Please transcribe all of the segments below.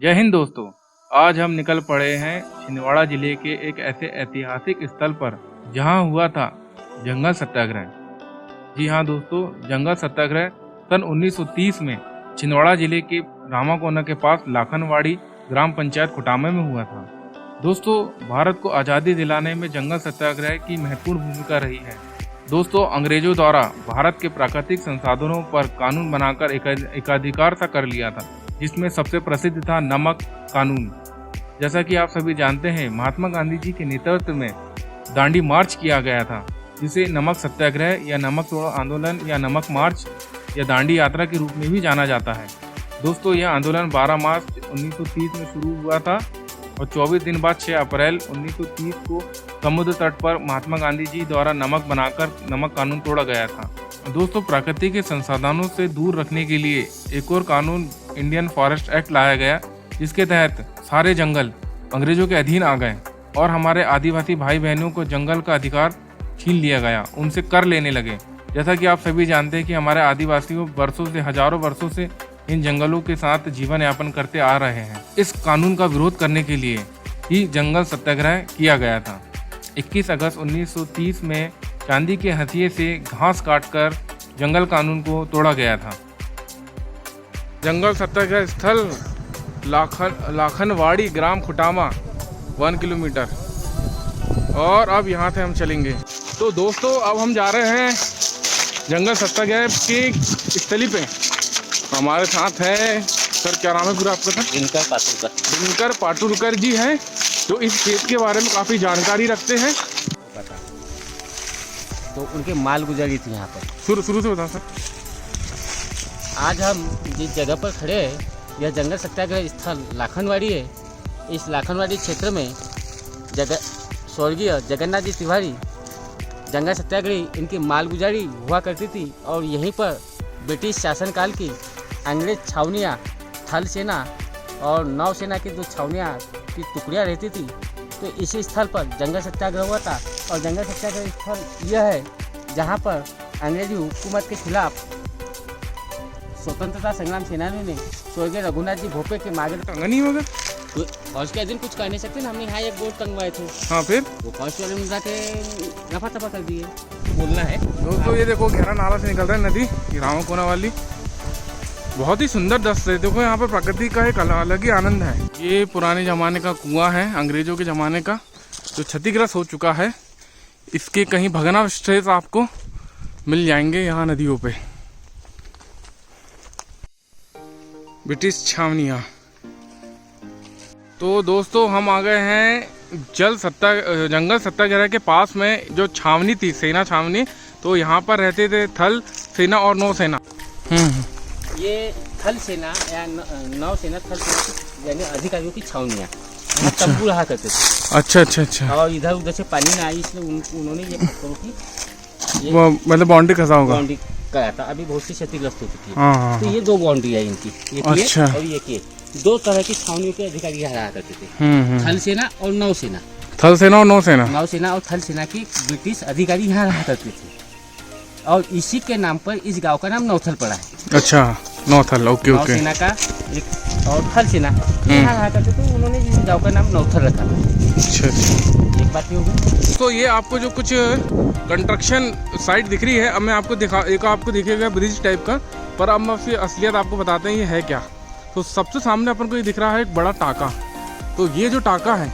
जय हिंद दोस्तों। आज हम निकल पड़े हैं छिंदवाड़ा जिले के एक ऐसे ऐतिहासिक स्थल पर जहां हुआ था जंगल सत्याग्रह। जी हाँ दोस्तों, जंगल सत्याग्रह सन 1930 में छिंदवाड़ा जिले के रामाकोना के पास लाखनवाड़ी ग्राम पंचायत खुटामे में हुआ था। दोस्तों, भारत को आज़ादी दिलाने में जंगल सत्याग्रह की महत्वपूर्ण भूमिका रही है। दोस्तों, अंग्रेजों द्वारा भारत के प्राकृतिक संसाधनों पर कानून बनाकर एकाधिकार सा कर लिया था, जिसमें सबसे प्रसिद्ध था नमक कानून। जैसा कि आप सभी जानते हैं, महात्मा गांधी जी के नेतृत्व में दांडी मार्च किया गया था, जिसे नमक सत्याग्रह या नमक तोड़ो आंदोलन या नमक मार्च या दांडी यात्रा के रूप में भी जाना जाता है। दोस्तों, यह आंदोलन 12 मार्च 1930 में शुरू हुआ था और 24 दिन बाद 6 अप्रैल 1930 को समुद्र तट पर महात्मा गांधी जी द्वारा नमक बनाकर नमक कानून तोड़ा गया था। दोस्तों, प्रकृति के संसाधनों से दूर रखने के लिए एक और कानून इंडियन फॉरेस्ट एक्ट लाया गया, जिसके तहत सारे जंगल अंग्रेजों के अधीन आ गए और हमारे आदिवासी भाई बहनों को जंगल का अधिकार छीन लिया गया, उनसे कर लेने लगे। जैसा कि आप सभी जानते हैं कि हमारे आदिवासियों वर्षों से, हजारों वर्षों से इन जंगलों के साथ जीवन यापन करते आ रहे हैं। इस कानून का विरोध करने के लिए ही जंगल सत्याग्रह किया गया था। 21 अगस्त 1930 में चांदी के हथिये से घास काटकर जंगल कानून को तोड़ा गया था। जंगल सत्याग्रह स्थल लाखनवाड़ी ग्राम खुटामा 1 किलोमीटर, और अब यहाँ से हम चलेंगे। तो दोस्तों, अब हम जा रहे हैं जंगल सत्याग्रह की स्थली पे। हमारे साथ है सर, क्या नाम है पूरा आपका सर? दिनकर पाटुलकर जी हैं, जो इस खेत के बारे में काफ़ी जानकारी रखते हैं। तो उनके माल गुजारी थी यहाँ पर। शुरू से बताओ सर। आज हम जिस जगह पर खड़े हैं, यह जंगल सत्याग्रह स्थल लाखनवाड़ी है। इस लाखनवाड़ी क्षेत्र में स्वर्गीय जगन्नाथ जी तिवारी जंगल सत्याग्रही इनकी माल गुजारी हुआ करती थी, और यहीं पर ब्रिटिश शासनकाल की अंग्रेज छावनियाँ, थल सेना और नौसेना की जो छावनियाँ की टुकड़ियाँ रहती थी, तो इसी स्थल पर जंगल सत्याग्रह हुआ था। और जंगल सत्याग्रह स्थल यह है जहाँ पर अंग्रेजी हुकूमत के खिलाफ स्वतंत्रता संग्राम सेनानियों ने स्वर्गीय रघुनाथ जी भोपे के मार्गदर्शन नहीं होगा और उसके दिन कुछ कह नहीं सकते ना। हमने यहाँ एक बोर्ड टंगवाए थे। हाँ, फिर वो फौज वाले मिला के रफा तफा कर दिए। बोलना है दोस्तों, ये देखो गहरा नाला से निकल रहा है नदी, रामाकोना वाली। बहुत ही सुंदर दृश्य है। देखो, यहाँ पर प्रकृति का एक अलग ही आनंद है। ये पुराने ज़माने का कुआं है, अंग्रेजों के ज़माने का, जो क्षतिग्रस्त हो चुका है। इसके कहीं भग्नावशेष आपको मिल जाएंगे यहाँ नदियों पे। ब्रिटिश छावनियाँ। तो दोस्तों, हम आ गए हैं जंगल सत्याग्रह के पास में जो छावनी थी, सेना छावनी। तो यहाँ पर रहते थे थल सेना और नौसेना। ये थल सेना या नौसेना, थल सेना यानी अधिकारियों की छावनियाँ, तंबू रहा करते थे। अच्छा। और इधर उधर से पानी ना आई, इसलिए उन्होंने ये पत्थरों की मतलब बाउंड्री कसा होगा, बाउंड्री कराया था। अभी बहुत सी क्षतिग्रस्त हो चुकी है। हाँ। तो ये 2 बाउंड्री है इनकी, ये अच्छा। और ये के 2 तरह की छावनियों के अधिकारी यहाँ रहा करते थे। थल सेना और नौसेना। थल सेना और नौसेना। नौसेना और थल सेना की ब्रिटिश अधिकारी यहाँ रहा करते थे, और इसी के नाम पर इस गांव का नाम नौथल पड़ा है। अच्छा, नौथल। ओके। नौसेना का एक और थल सेना यहाँ रहा करते थे, उन्होंने इस गांव का नाम नौथल रखा था। अच्छा। एक बात ये होगी। तो ये आपको जो कुछ कंस्ट्रक्शन साइट दिख रही है, अब मैं आपको एक आपको दिखेगा ब्रिज टाइप का, पर अब मैं उसकी असलियत आपको बताते हैं ये है क्या। तो सबसे सामने अपन को ये दिख रहा है एक बड़ा टाका। तो ये जो टाका है,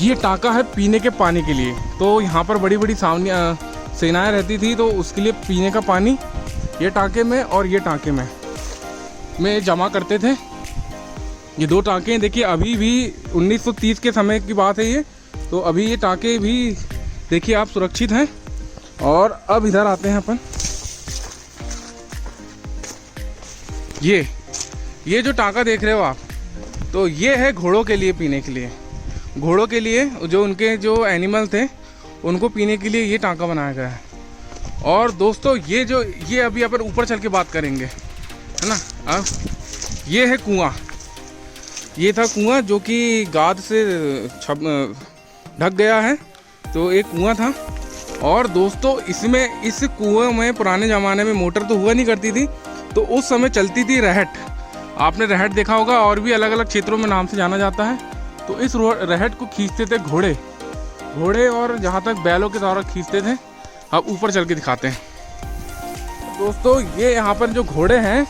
ये टाका है पीने के पानी के लिए। तो यहाँ पर बड़ी बड़ी सेनाएं रहती थी, तो उसके लिए पीने का पानी ये टाके में और ये टाके में जमा करते थे। ये 2 टाके हैं। देखिए, अभी भी 1930 के समय की बात है ये। तो अभी ये टाके भी देखिए आप सुरक्षित हैं। और अब इधर आते हैं अपन। ये जो टाका देख रहे हो आप, तो ये है घोड़ों के लिए पीने के लिए। घोड़ों के लिए जो उनके जो एनिमल थे, उनको पीने के लिए ये टाका बनाया गया है। और दोस्तों, ये अभी अपन ऊपर चल के बात करेंगे, है ना। अब ये है कुआं। ये था कुआं जो कि गाद से ढक गया है। तो एक कुआं था। और दोस्तों, इस कुएं में पुराने ज़माने में मोटर तो हुआ नहीं करती थी, तो उस समय चलती थी रहट। आपने रहट देखा होगा, और भी अलग अलग क्षेत्रों में नाम से जाना जाता है। तो इस रहट को खींचते थे घोड़े और जहाँ तक बैलों के द्वारा खींचते थे। अब ऊपर चल के दिखाते हैं दोस्तों। ये यहाँ पर जो घोड़े हैं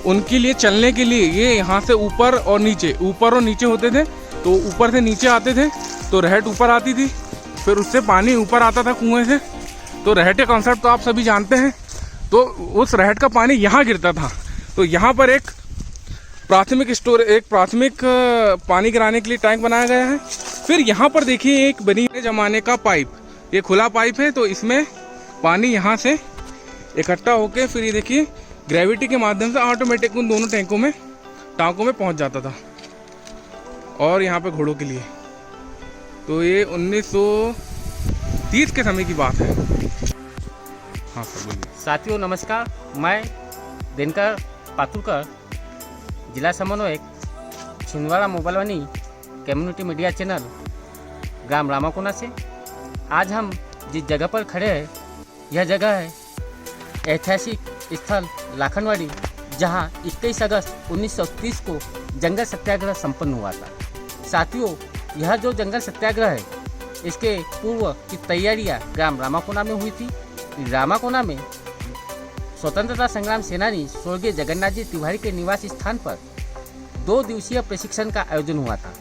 उनके लिए चलने के लिए ये यहाँ से ऊपर और नीचे होते थे। तो ऊपर से नीचे आते थे तो रहट ऊपर आती थी, फिर उससे पानी ऊपर आता था कुएं से। तो रहट का कॉन्सेप्ट तो आप सभी जानते हैं। तो उस रहट का पानी यहाँ गिरता था। तो यहाँ पर एक प्राथमिक पानी गिराने के लिए टैंक बनाया गया है। फिर यहाँ पर देखिए एक बनी है जमाने का पाइप, ये खुला पाइप है। तो इसमें पानी यहाँ से इकट्ठा होके फिर ये देखिए ग्रेविटी के माध्यम से ऑटोमेटिक उन दोनों टांकों में पहुँच जाता था। और यहाँ पे घोड़ों के लिए तो ये 1930 के समय की बात है। हाँ सर बोलिए। साथियों नमस्कार, मैं दिनकर पातुरकर, जिला समन्वयक, छिंदवाड़ा मोबाइल वानी कम्युनिटी मीडिया चैनल, ग्राम रामाकोना से। आज हम जिस जगह पर खड़े हैं यह जगह है ऐतिहासिक स्थल लाखनवाड़ी, जहां 21 अगस्त 1930 को जंगल सत्याग्रह संपन्न हुआ था। साथियों, यह जो जंगल सत्याग्रह है इसके पूर्व की तैयारियां ग्राम रामाकोना में हुई थी। रामाकोना में स्वतंत्रता संग्राम सेनानी स्वर्गीय जगन्नाथ जी तिवारी के निवास स्थान पर 2 दिवसीय प्रशिक्षण का आयोजन हुआ था।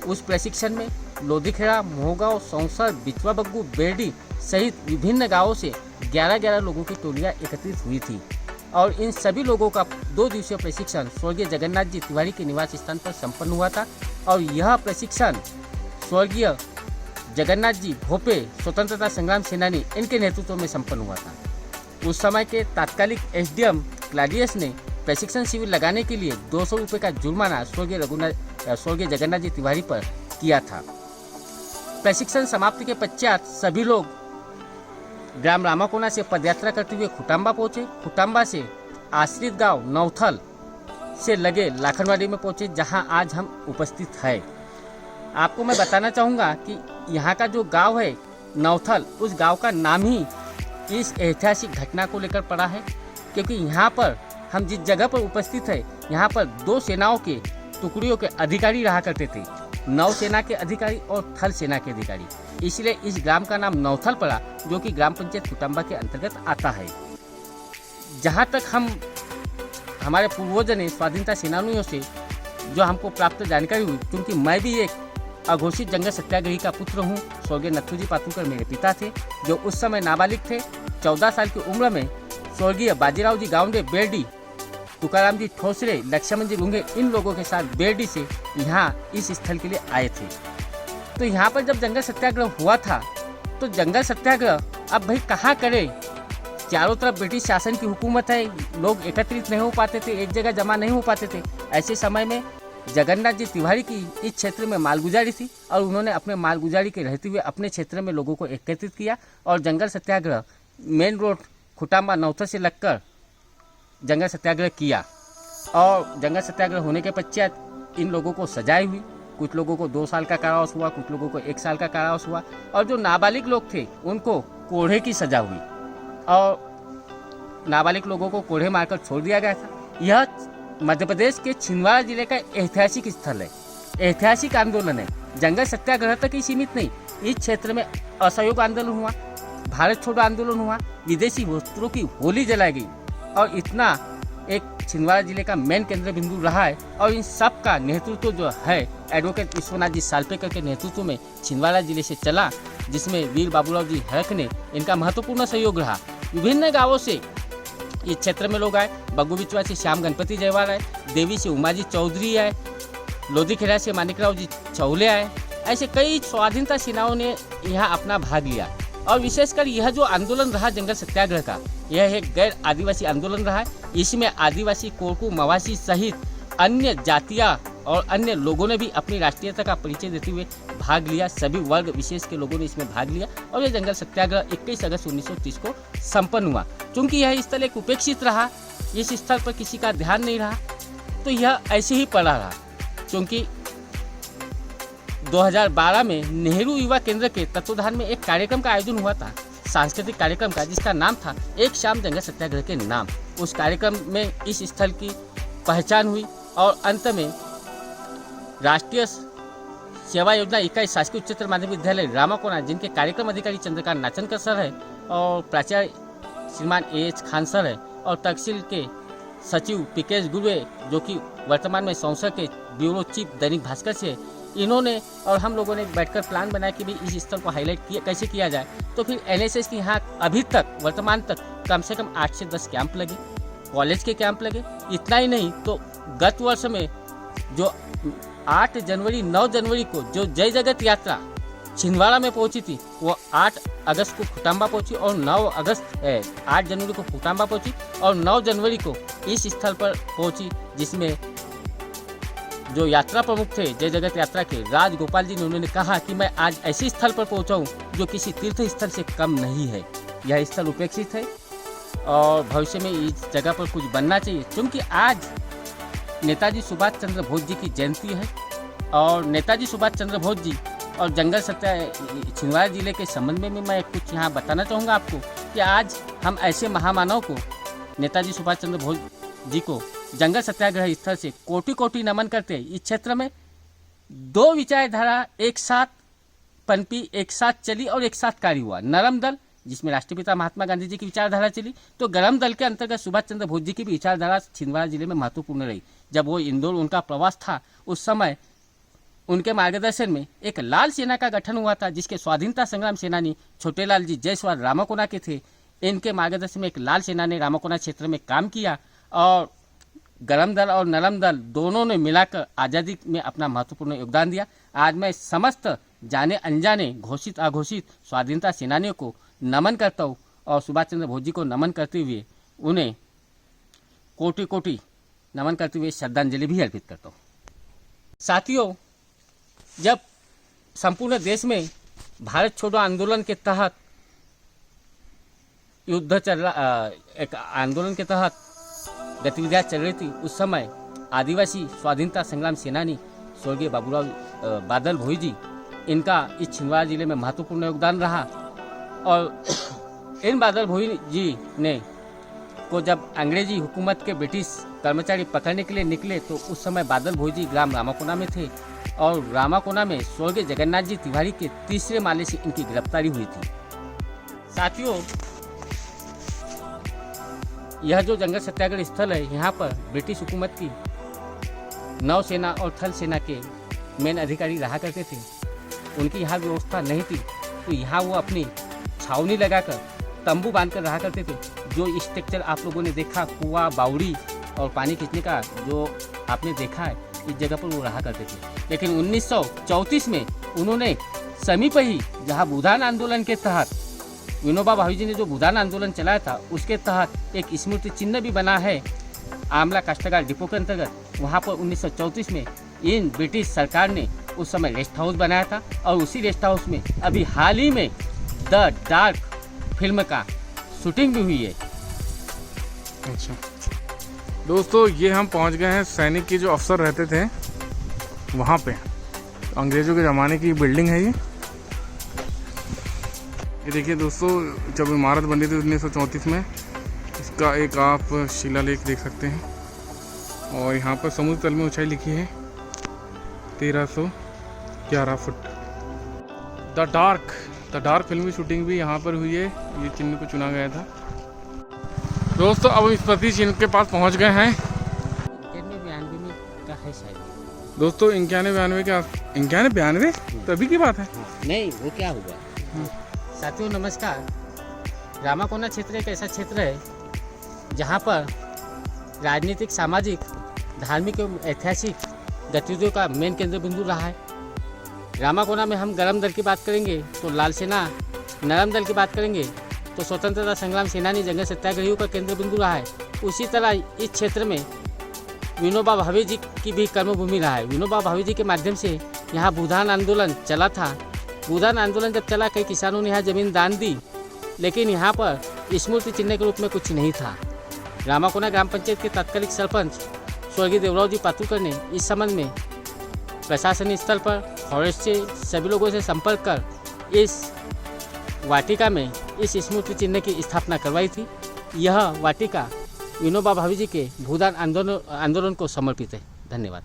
उस प्रशिक्षण में लोधीखेड़ा, मोहगांव, सौंसर, बिचवा बग्गू, बेरडी सहित विभिन्न गांवों से 11 लोगों की टोलियां एकत्रित हुई थी। और इन सभी लोगों का 2 दिवसीय प्रशिक्षण स्वर्गीय जगन्नाथ जी तिवारी के निवास स्थान पर संपन्न हुआ था। और यह प्रशिक्षण स्वर्गीय जगन्नाथ जी भोपे, स्वतंत्रता संग्राम सेनानी, इनके नेतृत्व में संपन्न हुआ था। उस समय के तात्कालिक एसडीएम क्लाडियस ने प्रशिक्षण शिविर लगाने के लिए 200 रुपये का जुर्माना स्वर्गीय जगन्नाथ जी तिवारी पर किया था। प्रशिक्षण समाप्ति के पश्चात सभी लोग ग्राम रामाकोना से पदयात्रा करते हुए खुटाम्बा पहुंचे। खुटाम्बा से आश्रित गांव नौथल से लगे लाखनवाड़ी में पहुंचे, जहां आज हम उपस्थित हैं। आपको मैं बताना चाहूँगा कि यहाँ का जो गांव है नौथल, उस गांव का नाम ही इस ऐतिहासिक घटना को लेकर पड़ा है, क्योंकि यहाँ पर हम जिस जगह पर उपस्थित है यहाँ पर 2 सेनाओं के टुकड़ियों के अधिकारी रहा करते थे, नौसेना के अधिकारी और थल सेना के अधिकारी। इसलिए इस ग्राम का नाम नौथल पड़ा, जो कि ग्राम पंचायत खुटाम्बा के अंतर्गत आता है। जहाँ तक हमारे पूर्वजों ने स्वाधीनता सेनानियों से जो हमको प्राप्त जानकारी हुई, क्योंकि मैं भी एक अघोषित जंगल सत्याग्रही का पुत्र हूँ। स्वर्गीय नथुजी पातुरकर मेरे पिता थे, जो उस समय नाबालिग थे। 14 साल की उम्र में स्वर्गीय बाजीराव जी गावंडे बेरडी, तुकाराम जी ठोसरे, लक्ष्मण जी रुंगे, इन लोगों के साथ बेरडी से यहाँ इस स्थल के लिए आए थे। तो यहाँ पर जब जंगल सत्याग्रह हुआ था तो जंगल सत्याग्रह अब भाई कहाँ करें, चारों तरफ ब्रिटिश शासन की हुकूमत है, लोग एकत्रित नहीं हो पाते थे, एक जगह जमा नहीं हो पाते थे। ऐसे समय में जगन्नाथ जी तिवारी की इस क्षेत्र में मालगुजारी थी और उन्होंने अपने मालगुजारी के रहते हुए अपने क्षेत्र में लोगों को एकत्रित किया और जंगल सत्याग्रह मेन रोड खुटाम्बा नौथल से लगकर जंगल सत्याग्रह किया। और जंगल सत्याग्रह होने के पश्चात इन लोगों को सजाएं हुई। कुछ लोगों को 2 साल का कारावास हुआ, कुछ लोगों को 1 साल का कारावास हुआ, और जो नाबालिग लोग थे उनको कोढ़े की सजा हुई और नाबालिग लोगों को कोढ़े मारकर छोड़ दिया गया था। यह मध्य प्रदेश के छिंदवाड़ा जिले का ऐतिहासिक स्थल है, ऐतिहासिक आंदोलन है। जंगल सत्याग्रह तक ही सीमित नहीं, इस क्षेत्र में असहयोग आंदोलन हुआ, भारत छोड़ो आंदोलन हुआ, विदेशी वस्त्रों की होली जलाई गई, और इतना एक छिंदवाड़ा जिले का मेन केंद्र बिंदु रहा है। और इन सब का नेतृत्व जो है एडवोकेट विश्वनाथ जी सालपेकर के नेतृत्व में छिंदवाड़ा जिले से चला, जिसमें वीर बाबूराव जी हरक ने इनका महत्वपूर्ण सहयोग रहा। विभिन्न गाँवों से इस क्षेत्र में लोग आए। बग्गू बिचवा से श्याम गणपति जयवाल आए, देवी से उमाजी चौधरी आए, लोधीखेड़ा से मानिकराव जी चौले आए। ऐसे कई स्वाधीनता सेनाओं ने यहाँ अपना भाग लिया। और विशेषकर यह जो आंदोलन रहा जंगल सत्याग्रह का, यह एक गैर आदिवासी आंदोलन रहा है। इसमें आदिवासी, कोरकू, मवासी सहित अन्य जातियाँ और अन्य लोगों ने भी अपनी राष्ट्रीयता का परिचय देते हुए भाग लिया। सभी वर्ग विशेष के लोगों ने इसमें भाग लिया और यह जंगल सत्याग्रह 21 अगस्त 1930 को संपन्न हुआ। चूँकि यह स्थल एक उपेक्षित रहा, इस स्थल पर किसी का ध्यान नहीं रहा, तो यह ऐसे ही पड़ा रहा। क्योंकि 2012 में नेहरू युवा केंद्र के तत्वाधान में एक कार्यक्रम का आयोजन हुआ था, सांस्कृतिक कार्यक्रम का, जिसका नाम था एक शाम जंगल सत्याग्रह के नाम। उस कार्यक्रम में इस स्थल की पहचान हुई और अंत में राष्ट्रीय सेवा योजना इकाई शासकीय उच्चतर माध्यमिक विद्यालय रामाकोना, जिनके कार्यक्रम अधिकारी चंद्रकांत नाचनकर सर है और प्राचार्य श्रीमान A.H. खान सर है, और तहसील के सचिव पीकेश गुरुवे जो कि वर्तमान में संसद के ब्यूरो चीफ दैनिक भास्कर से, इन्होंने और हम लोगों ने बैठकर प्लान बनाया कि भी इस स्थल को हाईलाइट कैसे किया जाए। तो फिर NSS के यहाँ अभी तक वर्तमान तक कम से कम 8 से 10 कैंप लगे, कॉलेज के कैंप लगे। इतना ही नहीं तो गत वर्ष में जो 8 जनवरी 9 जनवरी को जो जय जगत यात्रा छिंदवाड़ा में पहुंची थी, वो 8 अगस्त को फुटाम्बा पहुंची और 8 जनवरी को फुटाम्बा पहुंची और 9 जनवरी को इस स्थल पर पहुंची, जिसमें जो यात्रा प्रमुख थे जय जगत यात्रा के राजगोपाल जी ने, उन्होंने कहा कि मैं आज ऐसे स्थल पर पहुंचा हूं जो किसी तीर्थ स्थल से कम नहीं है। यह स्थल उपेक्षित है और भविष्य में इस जगह पर कुछ बनना चाहिए, क्योंकि आज नेताजी सुभाष चंद्र बोस जी की जयंती है। और नेताजी सुभाष चंद्र बोस जी और जंगल सत्याग्रह छिंदवाड़ा जिले के संबंध में भी मैं कुछ यहाँ बताना चाहूँगा आपको कि आज हम ऐसे महामानव को, नेताजी सुभाष चंद्र बोस जी को जंगल सत्याग्रह स्थल से कोटि कोटि नमन करते हैं। इस क्षेत्र में 2 विचारधारा एक साथ पनपी, एक साथ चली और एक साथ कार्य हुआ। नरम दल, जिसमें राष्ट्रपिता महात्मा गांधी जी की विचारधारा चली, तो गरम दल के अंतर्गत सुभाष चंद्र बोस जी की भी विचारधारा छिंदवाड़ा जिले में महत्वपूर्ण रही। जब वो इंदौर उनका प्रवास था, उस समय उनके मार्गदर्शन में एक लाल सेना का गठन हुआ था, जिसके स्वाधीनता संग्राम सेनानी छोटेलाल जी जयसवाल रामाकोना के थे। इनके मार्गदर्शन में एक लाल सेना ने रामाकोना क्षेत्र में काम किया और गरम दल और नरम दल दोनों ने मिलाकर आज़ादी में अपना महत्वपूर्ण योगदान दिया। आज मैं समस्त जाने अनजाने, घोषित अघोषित स्वाधीनता सेनानियों को नमन करता हूँ और सुभाष चंद्र बोस जी को नमन करते हुए उन्हें कोटि कोटि नमन करते हुए श्रद्धांजलि भी अर्पित करता हूँ। साथियों, जब संपूर्ण देश में भारत छोड़ो आंदोलन के तहत युद्ध चल रहा, एक आंदोलन के तहत गतिविधियाँ चल रही थी, उस समय आदिवासी स्वाधीनता संग्राम सेनानी स्वर्गीय बाबूराव बादल भोई जी, इनका इस छिंदवाड़ा जिले में महत्वपूर्ण योगदान रहा। और इन बादल भोई जी ने को जब अंग्रेजी हुकूमत के ब्रिटिश कर्मचारी पकड़ने के लिए निकले, तो उस समय बादल भोई जी ग्राम रामाकोना में थे और रामाकोना में स्वर्गीय जगन्नाथ जी तिवारी के 3रे माले से इनकी गिरफ्तारी हुई थी। साथियों, यह जो जंगल सत्याग्रह स्थल है, यहाँ पर ब्रिटिश हुकूमत की नौसेना और थल सेना के मेन अधिकारी रहा करते थे। उनकी यहाँ व्यवस्था नहीं थी, तो यहाँ वो अपनी छावनी लगाकर तंबू बांधकर रहा करते थे। जो स्ट्रक्चर आप लोगों ने देखा, कुआं, बावड़ी और पानी खींचने का जो आपने देखा है, इस जगह पर वो रहा करते थे। लेकिन 1934 में उन्होंने समीप ही, जहाँ भूदान आंदोलन के तहत विनोबा भावे जी ने जो भूदान आंदोलन चलाया था, उसके तहत एक स्मृति चिन्ह भी बना है आमला काश्तकार डिपो के अंतर्गत। वहाँ पर 1934 में इन ब्रिटिश सरकार ने उस समय रेस्ट हाउस बनाया था और उसी रेस्ट हाउस में अभी हाल ही में द डार्क फिल्म का शूटिंग भी हुई है। अच्छा दोस्तों, ये हम पहुंच गए हैं सैनिक के जो अफसर रहते थे वहाँ पे। तो अंग्रेज़ों के ज़माने की बिल्डिंग है ये देखिए दोस्तों, जब इमारत बनी थी 1934 में, इसका एक आप शिलालेख देख सकते हैं। और यहाँ पर समुद्र तल में ऊंचाई लिखी है 1311 फुट। द डार्क फिल्म की शूटिंग भी यहाँ पर हुई है। ये चिन्ह को चुना गया था। दोस्तों, अब इस प्रति चिन्ह के पास पहुँच गए हैं। 91 का है शायद दोस्तों, 91 तभी की बात है। नहीं, वो क्या हुआ। साथियों नमस्कार। रामाकोना क्षेत्र एक ऐसा क्षेत्र है जहाँ पर राजनीतिक, सामाजिक, धार्मिक एवं ऐतिहासिक गतिविधियों का मेन केंद्र बिंदु रहा है। रामाकोना में हम गरम दल की बात करेंगे तो लाल सेना, नरम दल की बात करेंगे तो स्वतंत्रता संग्राम सेनानी, जंगल सत्याग्रहियों का केंद्र बिंदु रहा है। उसी तरह इस क्षेत्र में विनोबा भावे जी की भी कर्मभूमि रहा है। विनोबा भावे जी के माध्यम से यहाँ भूदान आंदोलन चला था। भूदान आंदोलन जब चला, कई किसानों ने यहाँ ज़मीन दान दी, लेकिन यहाँ पर स्मृति चिन्ह के रूप में कुछ नहीं था। रामाकोना ग्राम पंचायत के तत्कालीन सरपंच स्वर्गीय देवराव जी पातुकर ने इस संबंध में प्रशासनिक स्तर पर फॉरेस्ट से सभी लोगों से संपर्क कर इस वाटिका में इस स्मृति चिन्ह की स्थापना करवाई थी। यह वाटिका विनोबा भावे जी के भूदान आंदोलन को समर्पित है। धन्यवाद।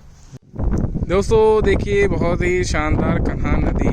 दोस्तों देखिए बहुत ही शानदार कन्हा नदी